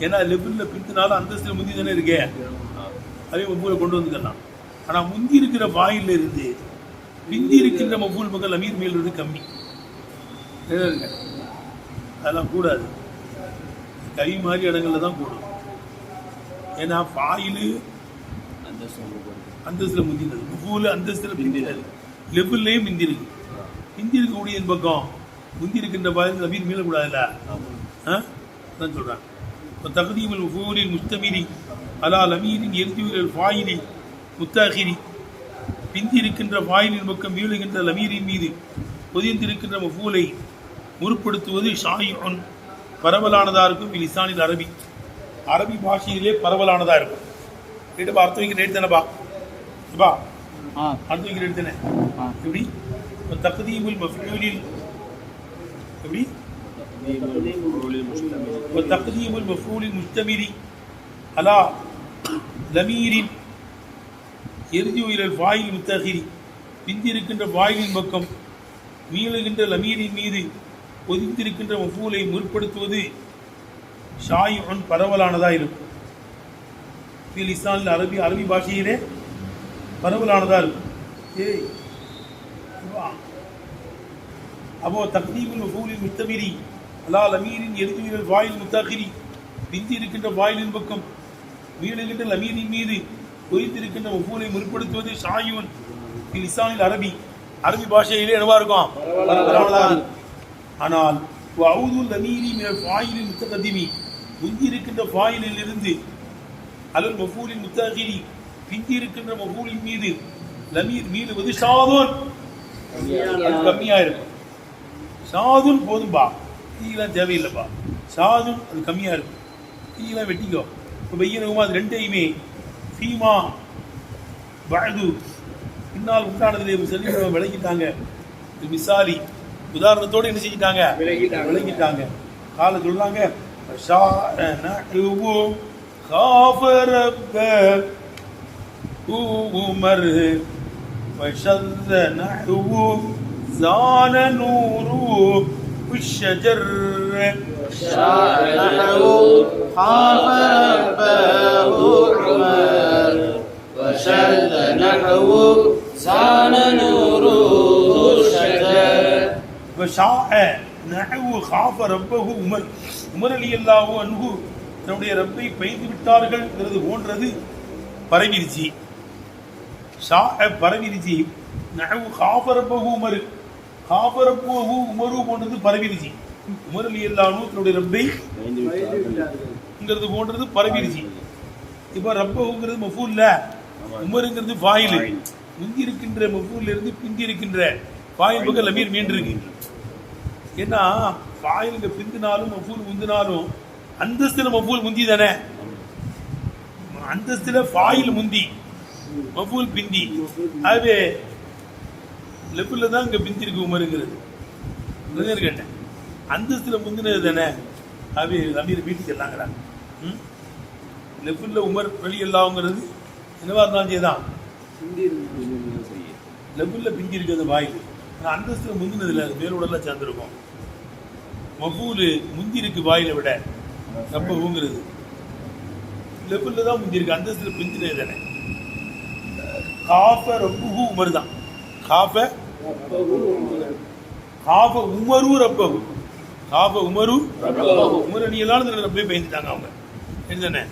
Speaker 1: ஏன்னா லெவல்ல பிந்தினாலும் அந்தஸ்துல முந்தி தானே இருக்கே, அதே மஃஊலை கொண்டு வந்துக்கலாம். ஆனா முந்தி இருக்கிற ஃபாயில்ல இருந்து பிந்தி இருக்கின்ற மஃஊல் பக்கம் லமீர் மீளுவது கம்மி. அதெல்லாம் கூடாது. கை மாதிரி இடங்கள்ல தான் கூடும். ஏன்னா ஃபாயிலு அந்தஸ்துல முந்தினது, மஃஊல் அந்தஸ்துல பிந்தினது, லெவல்லையும் மிந்தி இருக்கு. மிந்தி இருக்கக்கூடிய பக்கம் முந்தி இருக்கின்ற ஃபாயில் லமீர் மீளக்கூடாதுல்ல, அதான் சொல்றாங்க. தக்தீமுல் மஃஊலில் முஸ்தமிரி அலா லமீரின் எர்ஜுல் ஃபாயிலி முத்தாஹிரி பிந்தி இருக்கின்ற ஃபாயிலின் பக்கம் மீளுகின்ற லமீரின் மீது பொதிந்திருக்கின்ற மஃஊலை முற்படுத்துவது ஷாயிஉன் பரவலானதா இருக்கும். லிசானில் அரபி பாஷையிலே பரவலானதா இருக்கும். அர்த்தம் வைக்கிற எடுத்தனப்பா அர்த்தம் வைக்கிற எடுத்தன எப்படி தக்தீமுல் மஃஊலில் எப்படி தக்தீமுல் மஃஊலில் முஸ்தமிரி அலா லமீரின் எர்ஜு இலல் ஃபாயில் முத்தஹிரி பிந்தி இருக்கின்ற ஃபாயிலின் பக்கம் மீளுகின்ற லமீரின் மீது பொதிந்திருக்கின்ற மஃஊலை முற்படுத்துவது ஷாயிஉன் பரவலானதா இருக்கும். லிசானில் அரபி பாஷையிலே பரவலானதா இருக்கும். அப்போ தக்தீமுல் மஃஊலில் முஸ்தமிரி அலா லமீரின் எர்ஜு இலல் ஃபாயில் முத்தஹிரி பிந்தி இருக்கின்ற ஃபாயிலின் பக்கம் மீளுகின்ற லமீரின் மீது பொதிந்திருக்கின்ற மஃஊலை முற்படுத்துவது ஷாயிஉன் லிசானில் அரபி பாஷையிலே என்னவா இருக்கும்? பரவலானதா இருக்கும். ஆனால் வஅூதுல் லமீரி மினல் ஃபாயிலில் முத்தகத்திமி முந்தி இருக்கின்ற ஃபாயிலில் இருந்து அலல் மஃஊலில் முத்தஅகிரி பிந்தி இருக்கின்ற மஃஊலின் மீது லமீர் மீளுவது ஷாதுன் கம்மியா இருக்கும். ஷாதுன் போதும்பா, தீலாம் தேவையில்லைப்பா. ஷாதுன் அது கம்மியா இருக்கும். தீலாம் வெட்டிக்கோ. இப்போ பையனுமா அது ரெண்டையுமே ஃபீமா பஅது பின்னால் உண்டானதிலே சொல்லி விளக்கிட்டாங்க. மிசாலி உதாரணத்தோடு என்ன செஞ்சிட்டாங்க? விளங்கிட்டாங்க. கால சொல்றாங்க உமர் وشذ نحوه زان نوره والشجر
Speaker 2: شاع نحوه خاف ربه عمر وشذ نحوه زان نوره الشجر
Speaker 1: وشاع نحوه خاف ربه عمر உமர் ரலியல்லாஹு அன்ஹு தன்னுடைய ரப்பை பெய்து விட்டார்கள் போன்றது பரவிருச்சி. பரவிருச்சி நஹவு காஃபரப்பஹு உமர், காஃபரப்பஹு உமரு போன்றது பரவிருச்சு. உமர் ரலியல்லாஹு அன்ஹு தன்னுடைய ரப்பை போன்றது பரவிருச்சு. இப்போ ரப்பஹுங்கிறது மஃபூல்ல, உமருங்கிறது ஃபாயில். முந்தி இருக்கின்ற மஃபூல்ல இருந்து பிந்தி இருக்கின்ற ஃபாயில் பக்கம் லமீர் மீண்டிருக்கு. ஏன்னா ஃபாயிலுங்க பிந்தினாலும் மஃபூல் முந்தினாலும் அந்தஸ்துல மஃபூல் முந்தி தானே. அந்தஸ்துல ஃபாயில் முந்தி மஃபூல் பிந்தி. ஆகவே லெஃப்ட்ல தான் இங்க பிந்தி இருக்கு உமருங்கிறது. கேட்டேன் அந்தஸ்துல முந்தினது தானே. ஆகவே லமீர் வீட்டுக்கு எல்லாங்கிறாங்க. லெஃப்ட்ல உமர் ரலியல்லாஹுங்கிறது என்னவா இருந்தாலும் சரிதான், லெஃப்ட்ல பிந்தி இருக்கு அந்த வாயில். ஆனால் அந்தஸ்துல முந்தினது இல்லை, மேலோடலாம் சேர்ந்துருக்கும். மஃபூல் முந்தி இருக்கு வாயில விட. ரப்பஹுங்கிறது லெஃப்ட்ல தான் முந்தி இருக்கு, அந்தஸ்துல பிந்தினது தானே. காஃப ரப்புஹு உமர் தான். காஃப உமரு ரப்பஹு, காஃப உமரு உமர் அணியெல்லாம் ரப்பை பயந்துட்டாங்க அவங்க. என்னதானே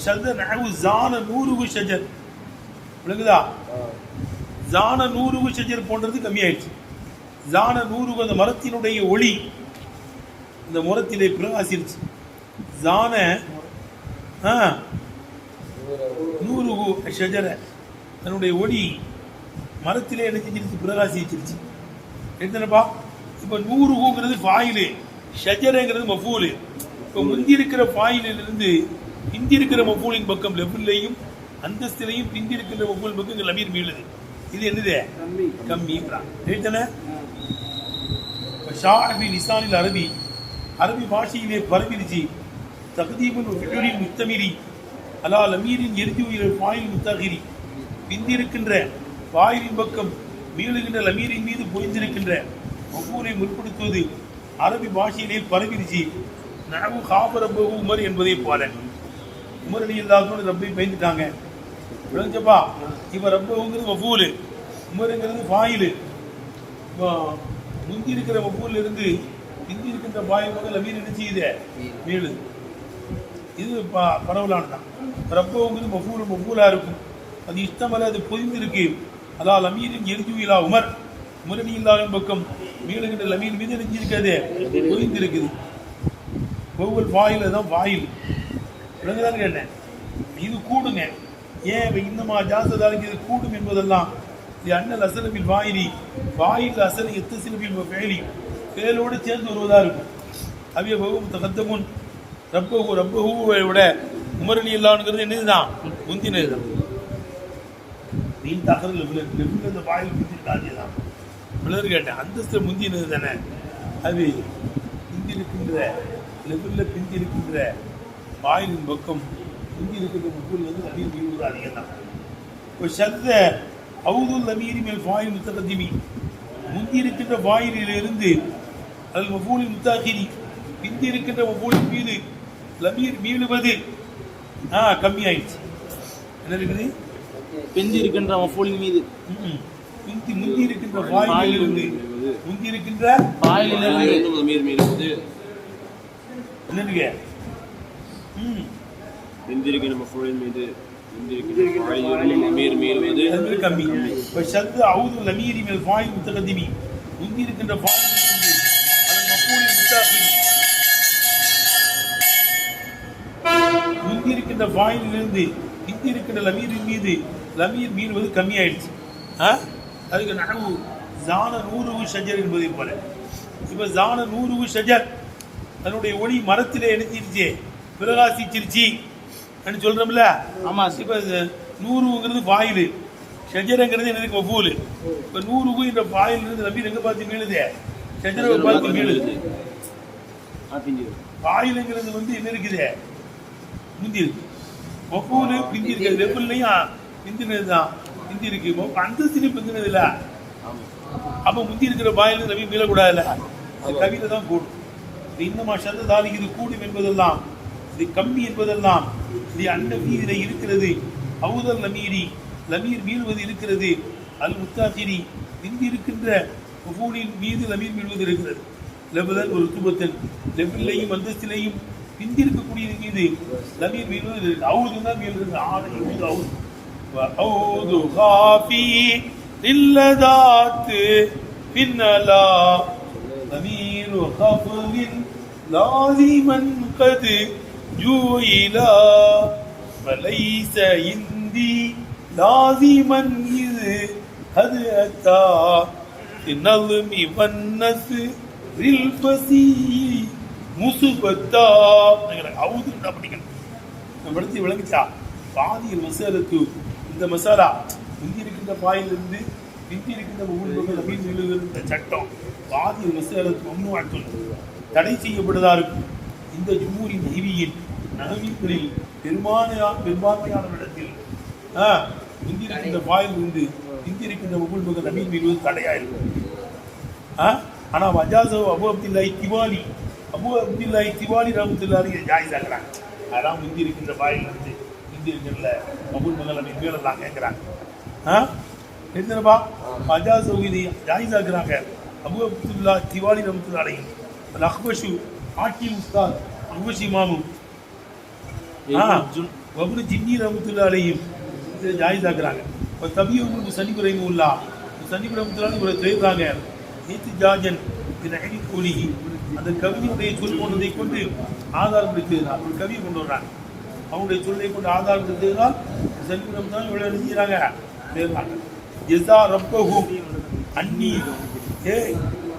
Speaker 1: ஷத நஹவு ஜான நூறுகு ஷஜர். விளங்குதா? ஜான நூறுகு ஷஜர் போன்றது கம்மியாயிடுச்சு. ஜான நூறுகு அந்த மரத்தினுடைய ஒளி இந்த மரத்திலே பிரகாசிருச்சு. ஜான நூறுகு ஷஜர தன்னுடைய ஒளி மரத்திலே என்ன செஞ்சிருச்சு? பிரகாசிச்சிருச்சு. என்னப்பா இப்போ நூறுகுங்கிறது ஃபாயிலு, ஷஜரங்கிறது மஃபூலு. இப்போ முந்தி இருக்கிற ஃபாயிலிருந்து பிந்தி இருக்கிற மஃபூலின் பக்கம் லெஃப்ட்லையும் அந்தஸ்திலையும் பிந்தி இருக்கிற மஃபூல் பக்கம் இங்கே லமீர் மீளுது. இது என்னது? கம்மிங்கிறான். ரைட்டானே? ஷாஃபி லிசானில் அரபி, அரபி பாஷையிலே பரவிருச்சு. தக்தீபுல் ஃபிஉலில் முத்தமிரி அலா லமீரின் எர்ஜு இலல் ஃபாயில் முத்தகிரி. பிந்தி இருக்கின்ற ஃபாயிலின் பக்கம் மீளுகின்ற லமீரின் மீது பொய்ந்திருக்கின்ற மஃபூலை முற்படுத்துவது அரபி பாஷையிலே பரவிருச்சு. நஹவு காஃப ரப்பஹு உமர் என்பதை போல உமர் ரலியல்லாஹு அன்ஹு ரப்பை பயந்துட்டாங்க. விளங்குச்சப்பா? இப்போ ரப்பஹுங்கிறது மஃபூல், உமருங்கிறது ஃபாயில். முந்தி இருக்கிற மஃபூல்ல இருந்து பிந்தி இருக்கின்ற ஃபாயில் பக்கம் லமீர் என்ன செய்யுது? மீளுது. இது பரவலானதான். ரப்பஹுங்கிறது மஃபூலா இருக்கும். அது இஷ்டமல்ல, அது பொதிந்திருக்கு. அலா லமீரின் எர்ஜு இலா உமர், உமர் ரலியல்லாஹு பக்கம் மீளுகின்ற லமீர் மீது நெஞ்சிருக்காது, பொதிந்திருக்குது. ஒவ்வொரு வாயில தான் வாயில். விளங்குதான்னு கேட்டேன். இது கூடுங்க. ஏன் இன்னமா ஜாசதாலுக்கு இது கூடும் என்பதெல்லாம் இது அண்ணல் அசலபில் வாயிலி, வாயில் அசல் எத்த சிலபில் ஃபேலி, ஃபேலோடு சேர்ந்து வருவதாக இருக்கும். அவிய பகும் தகத்தமுன் ரப்பஹுவை விட உமர் ரலியல்லாஹுங்கிறது என்னதுதான்? முந்தினது தான். நீ தகர லெஃப்ட்ல இந்த வாயில் முந்திருக்காது தான். விளர் கேட்டேன் அந்தஸ்து முந்தினது தானே. அது பிந்தி இருக்கின்ற லெஃப்டில் பிந்தி இருக்கின்ற வாயிலின் பக்கம் பிந்தி இருக்கின்ற முப்பூல் வந்து லமீர் மீறுவது அதிகம் தான். இப்போ ஷத்த அவுதுல் லமீரி மேல் வாயில் முத்தகத்திமி, முந்தி இருக்கின்ற வாயிலிருந்து அதில் மஃபூலின் முத்தாகிரி பிந்தி இருக்கின்ற மஃபூலின் மீது லமீர் மீளுவது கம்மியாயிடுச்சு. என்ன இருக்குது?
Speaker 2: பிந்தி இருக்கின்ற மஃபூலின் மீது
Speaker 1: முந்தி இருக்கின்ற வாயிலிருந்து முந்தி இருக்கின்ற
Speaker 2: வாயிலிருந்து லமீர் மீளுவது
Speaker 1: என்னங்க?
Speaker 3: பிந்திருக்கிற மஃபூலின் மீது பிந்திருக்கிற வாயிலிருந்து லமீர் மீளுவது
Speaker 1: அது கம்மி. இப்போ ஷத்து அவுது லமீரி மேல் வாயில் முத்தகத்திமி, முந்தி இருக்கின்ற வாயிலிருந்து அதன் மஃபூலின் முத்தாகிரி, முந்தி இருக்கின்ற வாயிலிருந்து பிந்தி இருக்கின்ற லமீரின் மீது லமீர் மீறுவது கம்மியாயிடுச்சு. அதுக்கு நஹவு ஜான நூறுகு ஷஜர் என்பதை போல. இப்போ ஜான நூறுகு ஷஜர் அதனுடைய ஒளி மரத்திலே எழுந்திருச்சு, பிரகாசிச்சிருச்சு சொல்றோம்ல.
Speaker 2: ஆமா.
Speaker 1: இப்போ நூறுங்கிறது வாயில், ஷஜரங்கிறது எனக்கு மஃபூல். இப்போ நூறுகு என்ற வாயிலிருந்து லமீர் எங்க பார்த்து மீளுது? ஷஜரை பார்த்து மீளுது. வாயிலுங்கிறது வந்து என்ன இருக்குது? முந்தி இருக்கு. மஃபூல் பிந்தி இருக்கு. லெவல்லையும் பிந்தினது தான். பிந்தி இருக்கு. அந்தஸ்திலையும் பிந்தினது இல்லை. அப்போ முந்தி இருக்கிற வாயிலிருந்து லமீர் மீளக்கூடாதுல்ல. கவிதை தான் கூடும். இன்னமா ஷர்தாலி இது கூடும் என்பதெல்லாம், இது கம்மி என்பதெல்லாம் இது அன்னபீதில இருக்கிறது. அவுதல் லமீரி லமீர் மீள்வது இருக்கிறது. அல் முத்தாகிரி பிந்தி இருக்கின்ற மஃபூலின் மீது லமீர் மீள்வது இருக்கிறது. லெவலன் ஒரு துபத்தன் லெவல்லையும் அந்தஸ்திலையும் பிந்தி இருக்கக்கூடியது மீது லமீர் மீள்வது அவுது தான் மீள்வது. அவுது காஃபி இல்லதாத்து பின்னலா அமீரு ஹஃபின் லாசிமன் கது ஜூயிலா فليس عندي لازما إذ قد أتى في النظم والنثر الفصيح مثبتا. அவுது படிக்கணும் படுத்தி விளங்குச்சா. பாதியில் மசாலத்து இந்த மசாலா முந்தி இருக்கின்ற பாயிலிருந்து பிந்தி இருக்கின்ற ஒவ்வொரு மீன் விழுகின்ற சட்டம் பாதியில் மசாலத்து மம்னூஅத்துன் தடை செய்யப்படுதா இருக்கும். இந்த ஜுமூரின் நஹ்வியின் நஹ்விகளில் பெரும்பான்மையான இடத்தில் முந்தி இருக்கின்ற பாயிலிருந்து பிந்தி இருக்கின்ற ஒவ்வொரு மீன் விழுவது தடையாயிருக்கும். ஆனால் வஜாசோ அபு அப்துல்லாஹி திவாலி ரஹ்மத்துல்லாஹி ஜாயிஸ் ஆக்குறாங்க. அதெல்லாம் முந்தி இருக்கின்ற பாயிலிருந்து பிந்தி இருக்கின்ற மபுல் மகள் அப்படி மேலாம் கேட்குறாங்க. தெரிஞ்சப்பா வஜாசோ இது ஜாயிஸ் ஆக்குறாங்க. அபு அப்துல்லா திவாலி ரஹ்மத்துல்லாஹி அல் அக்பஷு ஆட்டி உஸ்தாத் அக்பஷி இமாமும் வபுரு ஜின்னி ரஹ்மத்துல்லாஹியும் இதை ஜாயிஸ் ஆக்குறாங்க. இப்போ தபியூ சனிபு ரஹிமுல்லா சனிபு ரஹ்மத்துல்லாஹி இவரை தெரியுறாங்க. நீத்து ஜாஜன் இது கூலி அந்த கவியுடைய சொல் போன்றதை கொண்டு ஆதாரப்படுத்தினார். ஒரு கவியை கொண்டு வர்றாங்க. அவங்களுடைய சொல்லை கொண்டு ஆதாரப்படுத்தினால் சனிபு ரஹ்மத்துல்லாஹி இவ்வளோ எழுதிக்கிறாங்க சேர்றாங்க. ஜெசா ரப்பஹு அன்னி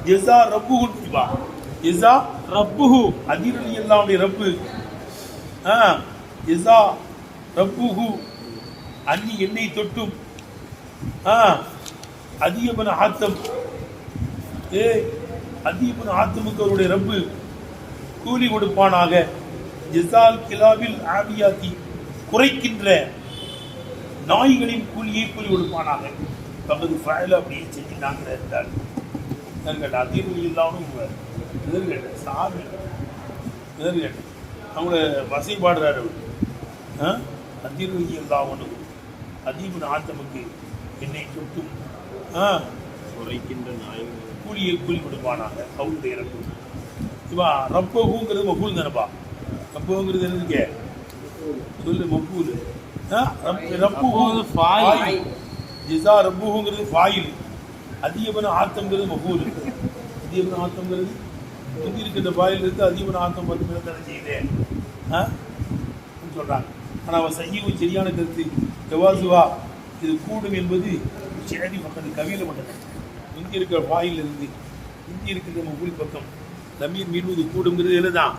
Speaker 1: ஜெசா ரப்புஹு ஜெசா ரப்புஹு அதிரலி அல்லாஹ்வுடைய ரப்பு ஜெசா ரப்புஹு அன்னி என்னை தொட்டும் அதியபன ஆத்தம் அதியபன ஆத்தமுக்கு அவருடைய ரப்பு கூலி கொடுப்பானாக. ஜெசால் கிலாபில் ஆபியாத்தி குறைக்கின்ற நாய்களின் கூலியை கூலி கொடுப்பானாக. பகுதி ஃபயல் அப்படியே செஞ்சுட்டாங்க இருந்தால் அதிர்வு இல்லாமல் எதிர்கேட்ட சாமி எதிர்கேட்ட அவங்கள வசைப்பாடுறாரு. அதிர்வு இல்லாமனு அதீபன் ஆத்தமுக்கு என்னை தொட்டும்
Speaker 3: குறைக்கின்ற நாய்கள்
Speaker 1: கூலியை கூலி கொடுப்பானாங்க. அவருடைய ரப்பு இவா ரப்பகுங்கிறது மகூல் தானப்பா. ரப்பகுங்கிறது என்னதுக்கே சொல்லு மகூல். ரப்புஹு ஃபாயில் ஜஸா ரப்புஹுங்கிறது ஃபாயில். அதியபன ஆத்தம்ங்கிறது மகூல். அதியபன ஆத்தம்ங்கிறது முந்தி இருக்கின்ற பாயில் இருந்து அதியபன ஆத்தம் வந்து தானே செய்யுதேன் சொல்கிறாங்க. ஆனால் அவன் செய்யவும் சரியான கருத்து ஜவாசுவா இது கூடும் என்பது சரி பக்கத்து கவியில் மட்டும் முந்தி இருக்கிற வாயிலிருந்து முந்தி இருக்கின்ற மொழி பக்கம் தண்ணீர் மீறுவது கூடுங்கிறது எழுதான்.